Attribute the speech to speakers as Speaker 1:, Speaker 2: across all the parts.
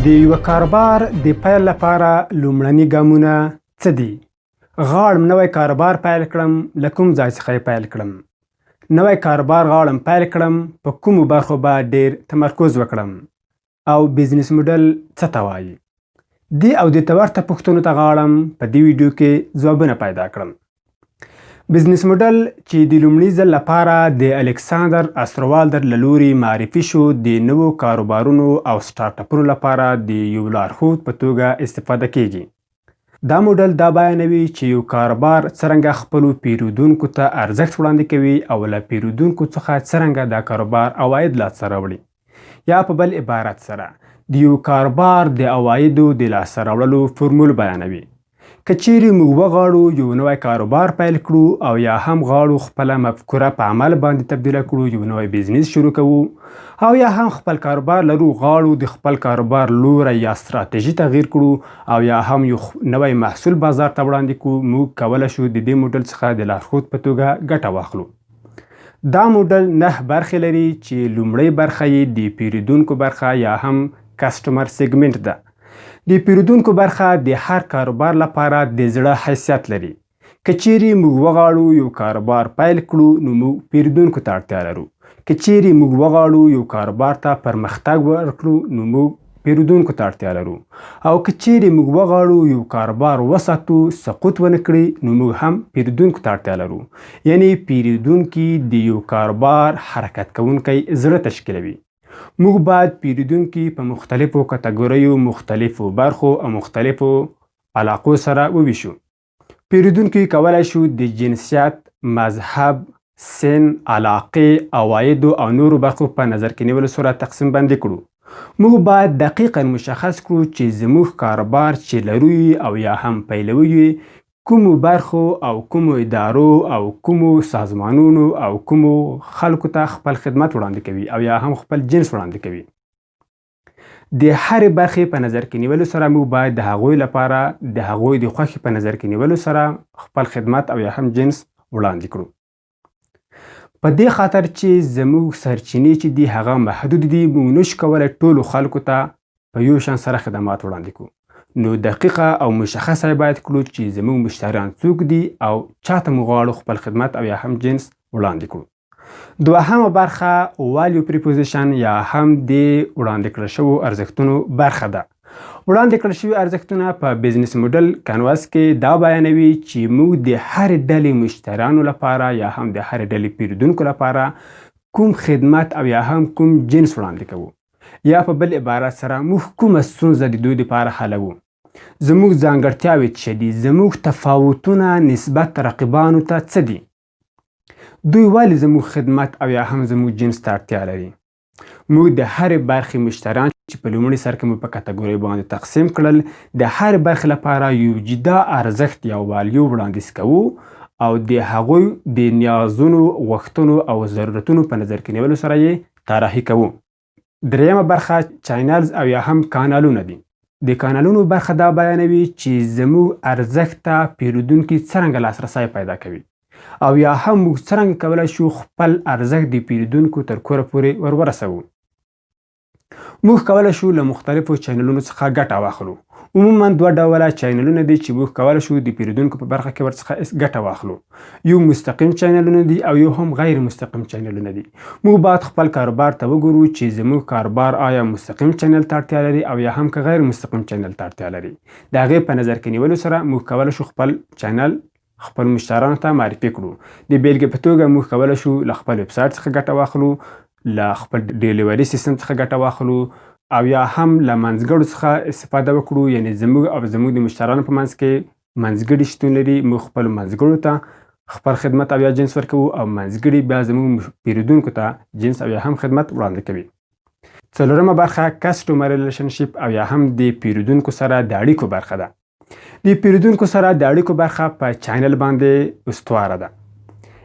Speaker 1: د یو کاروبار د پیل لپاره لومړني ګامونه څه دي؟ غواړم نوی کاروبار پیل کړم، له کوم ځای څخه یې پیل کړم؟ نوی کاروبار غواړم پیل کړم، په کومو برخو به ډیر تمرکز وکړم؟ او بزنس موډل څه ته وایي؟ دې او دې ته ورته پوښتنو ته غواړم په دې ویډیو کې ځوابونه پیدا کړم. بزنس موډل چې د لومړي ځل لپاره د الکساندر استرووالدر له لوري معرفي شو، د نوو کاروبارونو او سټارټ اپونو لپاره د یو لارښود په توګه استفاده کیږي. دا موډل دا بیانوي چې یو کاروبار څرنګه خپلو پیرودونکو ته ارزښت وړاندې کوي او له پیرودونکو څخه څرنګه دا کاروبار عواید لاسته راوړي، یا په بل عبارت سره د یو کاروبار د عوایدو د لاسته راوړلو فورمول بیانوي. که چیرې موږ وغواړو یو نوی کاروبار پیل کړو او یا هم غواړو خپله مفکوره په عمل باندې تبدیله کړو، یو نوی بزنس شروع کوو او یا هم خپل کاروبار لرو، غواړو د خپل کاروبار لوری یا ستراتیژي تغییر کړو او یا هم یو نوی محصول بازار ته وړاندې کړو، موږ کولی شو د دې موډل څخه د لارښود په توګه ګټه واخلو. دا موډل 9 برخې لري چې لومړی برخه یې د پیرودونکو برخه یا هم کسټمر سیګمنټ ده. د پیرودونکو برخه د هر کاروبار لپاره د زړه حیثیت لري. که چیرې موږ وغواړو یو کاروبار پیل کړو نو موږ پیرودونکو ته اړتیا لرو. که چیرې موږ وغواړو یو کاروبار ته پرمختګ ورکړو نو موږ پیرودونکو ته اړتیا لرو. او که چیرې موږ وغواړو یو کاروبار وساتو، سقوط ونه کړي، نو موږ هم پیرودونکو ته اړتیا لرو. یعنی پیرودونکي د یو کاروبار حرکت کوونکی زړه تشکیلوي. موږ باید پیرودونکي په مختلفو کټګوریو، مختلفو برخو او مختلفو علاقو سره وویشو. پیرودونکي کولی شو د جنسیت، مذهب، سن، علاقې، عوایدو او نورو برخو په نظر کې نیولو سره تقسیم بندي کړو. موږ باید دقیقاً مشخص کړو چې زموږ کاروبار چې لرو او یا هم پیلوي کومو برخو او کومو ادارو او کومو سازمانونو او کومو خلکو ته خپل خدمت وړاندې کوي او یا هم خپل جنس وړاندې کوي. د هرې برخې په نظر کې نیولو سره موږ باید د هغوی لپاره د هغوی د خوښې په نظر کې نیولو سره خپل خدمت او یا هم جنس وړاندې کړو. په دې خاطر چې زموږ سرچینې چې دي هغه محدود دي، موږ نشو کولی ټولو خلکو ته په یو شان سره خدمات وړاندې کړو. نو دقیقه او مشخصه باید کړو چې زموږ مشتریان څوک دي او چاته موږ غواړو خپل خدمت او یا هم جنس وړاندې کړو. دوهمه برخه واليو پریپوزیشن یا هم د وړاندې کړل شوو ارزښتونو برخه ده. وړاندې کړل شوي ارزښتونه په بزنس موډل کانواس کې دا بیانوي چې موږ د هرې ډلې مشتریانو لپاره یا هم د هرې ډلې پیرودونکو لپاره کوم خدمت او یا هم کوم جنس وړاندې کوو، یا په بل عبارت سره موږ کومه ستونزه د دوی لپاره حلوو. زموږ ځانګړتیاوې څه دي؟ زموږ تفاوتونه نسبت رقیبانو ته څه دي؟ دوی ولې زموږ خدمت او یا هم زموږ جنس ته اړتیا لري؟ موږ د هرې برخې مشتریان چې په لومړي سر کې مو په کټګورۍ باندې تقسیم کړل، د هرې برخې لپاره یو جدا ارزښت یا والیو وړاندیز کوو او د هغوی د نیازونو، غوښتنو او ضرورتونو په نظر کې نیولو سره یې طراحي کوو. دریمه برخه چینلز او یا هم کانالونه دي. د کانالونو برخه دا بیانوي چې زموږ ارزښت ته پیرودونکي څرنګه لاسرسی پیدا کوي او یا هم موږ څرنګه کولی شو خپل ارزښت د پیرودونکو تر کوره پورې ورورسوو. موږ کولی شو له مختلفو چینلونو څخه ګټه واخلو. عموما 2 ډوله چینلونه دي چې موږ کولی شو د پیرودونکو په برخه کې ورڅخه ګټه واخلو. یو مستقیم چینلونه دي او یو هم غیر مستقیم چینلونه دي. موږ باید خپل کاروبار ته وګورو چې زموږ کاروبار آیا مستقیم چینل ته اړتیا لري او یا هم که غیر مستقیم چینل ته اړتیا لري. د هغې په نظر کې نیولو سره موږ کولی شو خپل چینل خپل مشتریانو ته معرفي کړو. د بیلګې په توګه موږ کولی شو له خپل ویب سایټ څخه ګټه واخلو، له خپل ډیلیوري سیستم څخه ګټه واخلو او یا هم له منځګړو څخه استفاده وکړو. یعنی زموږ او زموږ د مشتریانو په منځ کې منځګړي شتون لري. موږ خپل منځګړو ته خپل خدمت او یا جنس ورکوو او منځګړي بیا زموږ پیرودونکو ته جنس او یا هم خدمت وړاندې کوي. څلورمه برخه کسټمر ریلیشنشپ او یا هم د پیرودونکو سره د اړیکو برخه ده. د پیرودونکو سره د اړیکو برخه په چینل باندې استواره ده.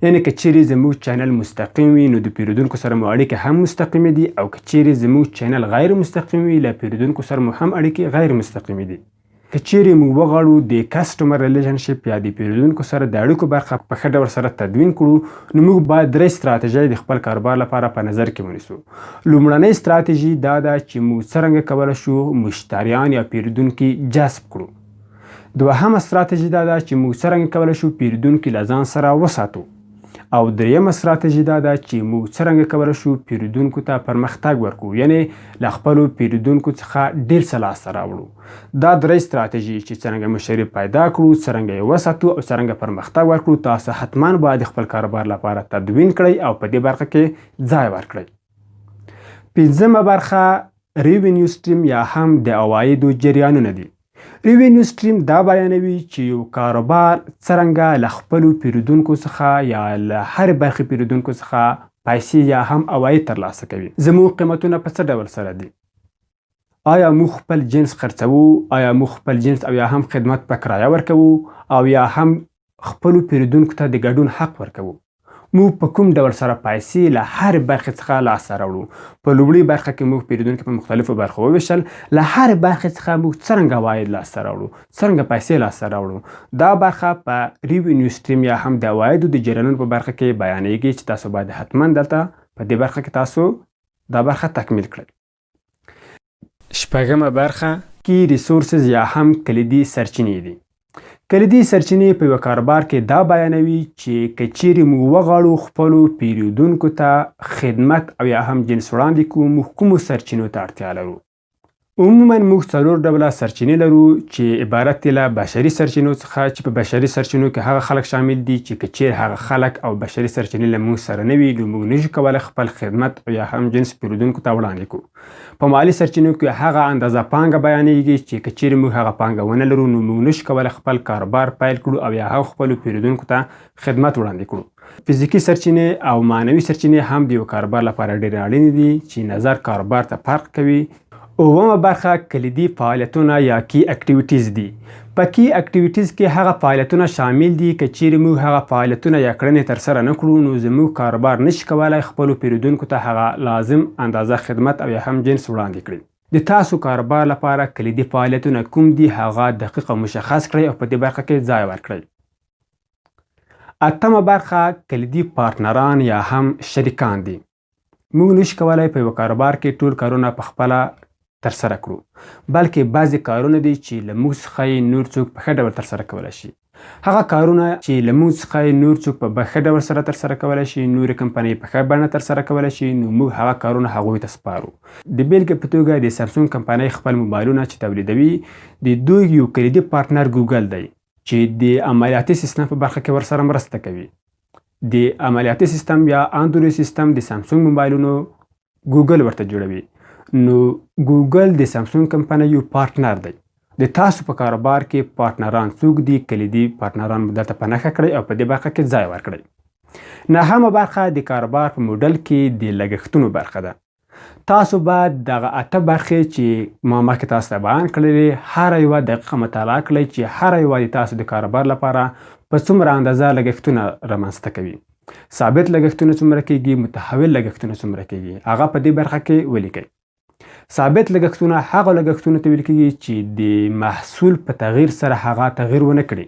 Speaker 1: یعنی که چیرې زموږ چینل مستقیم وي نو د پیرودونکو سره مو اړیکې هم مستقیمې دي، او که چیرې زموږ چینل غیر مستقیم وي له پیرودونکو سره مو هم اړیکې غیر مستقیمې دي. که چیرې موږ وغواړو د کسټمر ریلیشنشپ یا د پیرودونکو سره د اړیکو برخه په ښه ډول سره تدوین کړو نو موږ باید 3 ستراتیژۍ د خپل کاروبار لپاره په نظر کې ونیسو. لومړنۍ ستراتیژي دا ده چې موږ څرنګه کولی شو مشتریان یا پیرودونکي جذب کړو. دوهمه ستراتیژي دا ده چې موږ څرنګه کولی شو پیرودونکي له ځان سره وساتو. او دریمه ستراتیژي دا ده چې موږ څرنګه کولی شو پیرودونکو ته پرمختګ ورکړو، یعنې له خپلو پیرودونکو څخه ډیر څه لاسته راوړو. دا 3 ستراتیژي چې څرنګه مشتری پیدا کړو، څرنګه یې وساتو او څرنګه پرمختګ ورکړو، تاسو حتما باید خپل کاروبار لپاره تدوین کړئ او په دې برخه کې ځای ورکړئ. 5مه برخه ریونیو سټریم یا هم د عوایدو جریانونه دي. ریونیو سټریم دا بیانوي چې یو کاروبار څرنګه له خپلو پیرودونکو څخه یا له هرې برخې پیرودونکو څخه پیسې یا هم عواید ترلاسه کوي. زموږ قیمتونه په څه ډول سره دي؟ آیا موږ خپل جنس خرڅوو؟ آیا موږ خپل جنس او یا هم خدمت په کرایه ورکوو او یا هم خپلو پیرودونکو ته د ګډون حق ورکوو؟ موږ په کوم ډول سره پیسې له هر برخې څخه لاسته راوړو؟ په لومړۍ برخه کې موږ پیرودونکي په مختلفو برخو وویشل. له هر برخې څخه موږ څرنګه عواید لاسته راوړو، څرنګه پیسې لاسته راوړو. دا برخه په ریونیو سټریم یا هم د عوایدو د جریانونو په برخه کې بیانیږي چې تاسو باید حتما دلته په دې برخه کې تاسو دا برخه تکمیل کړئ. 6مه برخه کې ریسورسز یا هم کلیدي سرچینې دي. کلیدي سرچینې په یو کاروبار کې دا بیانوي چې که چیرې موږ وغواړو خپلو پیرودونکو ته خدمت او یا هم جنس وړاندې کړو، موږ کومو سرچینو ته اړتیا لرو؟ عموما موږ 4 ډوله سرچینې لرو چې عبارت دي له بشري سرچینو څخه، چې په بشري سرچینو کې هغه خلک شامل دي چې که چیرې هغه خلک او بشري سرچینې له موږ سره نه وي نو موږ نشو کولی خپل خدمت او یا هم جنس پیرودونکو ته وړاندې کړو. په مالي سرچینو کې هغه اندازه پانګه بیانېږي چې که چیرې موږ هغه پانګه ونه لرو نو موږ نشو کولی خپل کاروبار پیل کړو او یا هم خپلو پیرودونکو ته خدمت وړاندې کړو. فزیکي سرچینې او معنوي سرچینې هم د یو کاروبار لپاره ډېرې اړینې دي چې نظر کاروبار ته فرق کوي. 9مه برخه کلیدي فعالیتونه یا کی اکټیویټیز دي. په کی اکټیویټیز کې هغه فعالیتونه شامل دي که چیرې موږ هغه فعالیتونه یا کړنې ترسره نه کړو نو زموږ کاروبار نشي کولی خپلو پیرودونکو ته هغه لازم اندازه خدمت او یا هم جنس وړاندې کړي. د تاسو کاروبار لپاره کلیدي فعالیتونه کوم دي هغه دقیق او مشخص کړئ او په دې برخه کې ځای ورکړئ. 8مه برخه کلیدي پارتنران یا هم شریکان دي. موږ نشو کولی په یو کاروبار کې ټول کارونه په خپله ترسره کړو، بلکې بعضې کارونه دي چې له موږ څخه یې نور څوک په ښه ډول ترسره کولی شي. هغه کارونه چې له موږ څخه یې نور څوک په ښه ډول سره ترسره کولی شي، نورې کمپنۍ په ښه بڼه ترسره کولی شي، نو موږ هغه کارونه هغوی ته سپارو. د بیلګې په توګه د سامسونګ کمپنۍ خپل موبایلونه چې تولیدوي د دوی یو کلیدي پارتنر ګوګل دی چې د عملیاتي سیستم په برخه کې ورسره مرسته کوي. د عملیاتي سیستم یا اندروید سیستم د سامسونګ موبایلونو ګوګل ورته جوړوي. نو ګوګل د سامسونګ کمپنۍ یو پارتنر دی. د تاسو په کاروبار کې پارتنران څوک دي؟ کلیدي پارتنران دلته په نښه کړئ او په دې برخه کې ځای ورکړئ. 9مه برخه د کاروبار په موډل کې د لګښتونو برخه ده. تاسو باید دغه 8 برخې چې ما مخکې تاسو ته بیان کړلې هره یوه دقیقه مطالعه کړئ چې هره یوه د تاسو د کاروبار لپاره په څومره اندازه لګښتونه رامنځته کوي. ثابت لګښتونه څومره کیږي، متحول لګښتونه څومره کیږي، هغه په دې برخه کې ولیکئ. ثابت لګښتونه هغه لګښتونه ته ویل کیږي چې د محصول په تغییر سره هغه تغییر ونه کړي،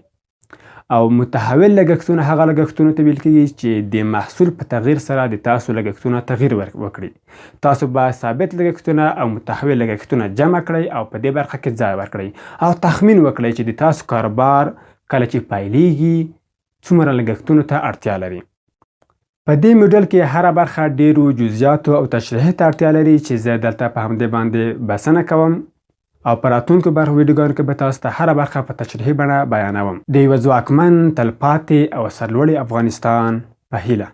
Speaker 1: او متحول لګښتونه هغه لګښتونه ته ویل کیږي چې د محصول په تغییر سره د تاسو لګښتونه تغییر وکړي. تاسو باید ثابت لګښتونه او متحول لګښتونه جمع کړئ او په دې برخه کې ځای ورکړئ او تخمین وکړئ چې د تاسو کاروبار کله چې پیلېږي څومره لګښتونو ته اړتیا لري. په دې موډل کې هره برخه ډیرو جزئیاتو او تشریح ته اړتیا لري چې زه دلته په همدې باندې بسنه کوم او په راتلونکو برخو ویډیوګانو کې به تاسو ته هره برخه په تشریحي بڼه بیانوم. د یوه ځواکمن، تلپاتې او سرلوړي افغانستان په هیله.